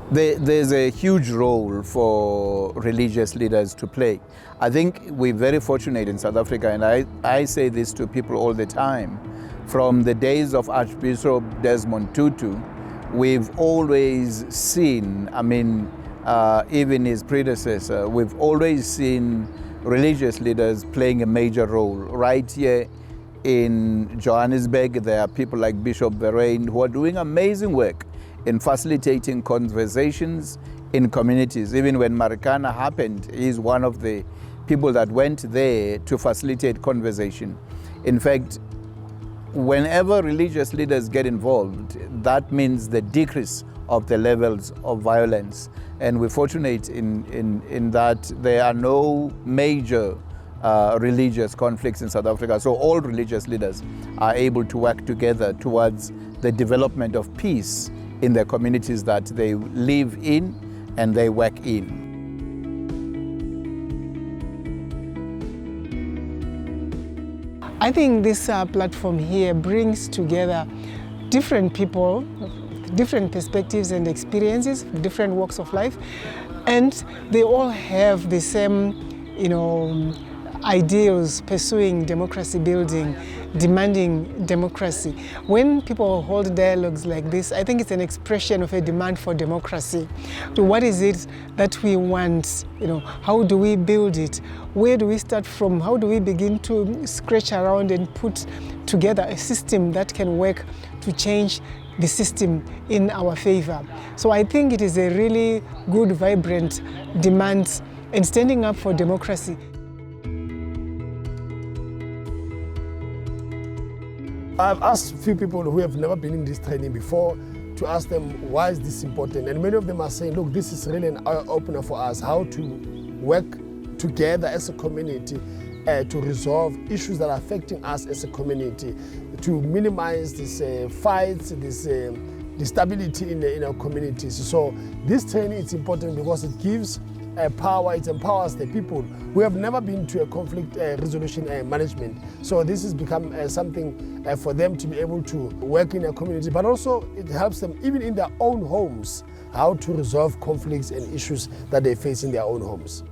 There's a huge role for religious leaders to play. I think we're very fortunate in South Africa, and I say this to people all the time. From the days of Archbishop Desmond Tutu, we've always seen, even his predecessor, we've always seen religious leaders playing a major role. Right here in Johannesburg, there are people like Bishop Verreyn who are doing amazing work in facilitating conversations in communities. Even when Marikana happened, he's one of the people that went there to facilitate conversation. In fact, whenever religious leaders get involved, that means the decrease of the levels of violence. And we're fortunate in that there are no major religious conflicts in South Africa. So all religious leaders are able to work together towards the development of peace in the communities that they live in and they work in. I think this platform here brings together different people, different perspectives and experiences, different walks of life, and they all have the same, ideals, pursuing democracy building, demanding democracy. When people hold dialogues like this, I think it's an expression of a demand for democracy. So what is it that we want? How do we build it? Where do we start from? How do we begin to scratch around and put together a system that can work to change the system in our favor? So I think it is a really good, vibrant demand and standing up for democracy. I've asked a few people who have never been in this training before to ask them why is this important, and many of them are saying, look, this is really an eye-opener for us, how to work together as a community to resolve issues that are affecting us as a community, to minimize these fights, this instability in our communities. So this training is important because it gives power, it empowers the people who have never been to a conflict resolution management. So this has become something for them to be able to work in a community, but also it helps them even in their own homes, how to resolve conflicts and issues that they face in their own homes.